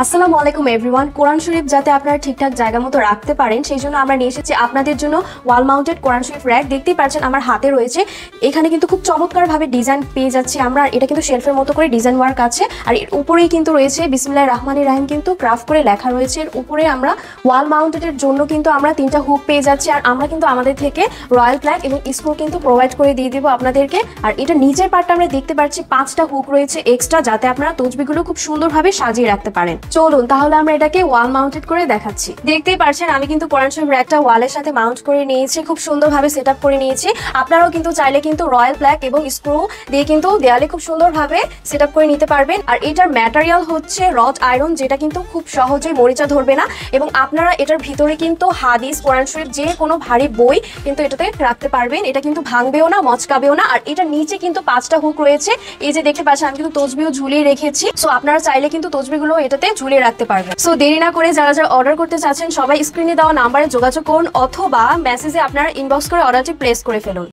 আসসালামু আলাইকুম এভরিওয়ান। কোরআন শরীফ যাতে আপনারা ঠিকঠাক জায়গা মতো রাখতে পারেন সেই জন্য আমরা নিয়ে এসেছি আপনাদের জন্য ওয়াল মাউন্টেড কোরআন শরীফ র্যাক। দেখতেই পাচ্ছেন আমার হাতে রয়েছে। এখানে কিন্তু খুব চমৎকারভাবে ডিজাইন পেয়ে যাচ্ছি আমরা। এটা কিন্তু শেলফের মতো করে ডিজাইন ওয়ার্ক আছে, আর এর উপরেই কিন্তু রয়েছে বিসমিল্লাহির রহমানির রহিম কিন্তু ক্রাফট করে লেখা রয়েছে। এর উপরে আমরা ওয়াল মাউন্টেডের জন্য কিন্তু আমরা 3টা হুক পেয়ে যাচ্ছি, আর আমরা কিন্তু আমাদের থেকে রয়্যাল প্ল্যাগ এবং স্ক্রু কিন্তু প্রোভাইড করে দিয়ে দেবো আপনাদেরকে। আর এটা নিচের পার্টটা আমরা দেখতে পাচ্ছি 5টা হুক রয়েছে এক্সট্রা, যাতে আপনারা তসবিহগুলো খুব সুন্দরভাবে সাজিয়ে রাখতে পারেন। চলুন তাহলে আমরা এটাকে ওয়াল মাউন্টেড করে দেখাচ্ছি। দেখতেই পাচ্ছেন আমি কিন্তু কোরআন শরীফ র্যাকটা ওয়ালের সাথে মাউন্ট করে নিয়েছি, খুব সুন্দরভাবে সেট আপ করে নিয়েছি। আপনারাও কিন্তু চাইলে কিন্তু রয়্যাল প্ল্যাগ এবং স্ক্রু দিয়ে কিন্তু দেয়ালে খুব সুন্দরভাবে সেট আপ করে নিতে পারবেন। আর এটার ম্যাটেরিয়াল হচ্ছে রড আয়রন, যেটা কিন্তু খুব সহজেই মরিচা ধরবে না, এবং আপনারা এটার ভিতরে কিন্তু হাদিস, কোরআন শরীফ যে কোনো ভারী বই কিন্তু এটাতে রাখতে পারবেন। এটা কিন্তু ভাঙবেও না, মচকাবেও না। আর এটার নিচে কিন্তু 5টা হুক রয়েছে। এই যে দেখতে পাচ্ছেন আমি কিন্তু তসবিহ ঝুলিয়ে রেখেছি। সো আপনারা চাইলে কিন্তু তসবিহগুলো এটাতে ঝুলিয়ে রাখতে পারবেন। সো দেরি না করে যারা যারা অর্ডার করতে চাচ্ছেন সবাই স্ক্রিনে দেওয়া নাম্বারে যোগাযোগ করুন, অথবা মেসেজে আপনারা ইনবক্স করে অর্ডারটি প্লেস করে ফেলুন।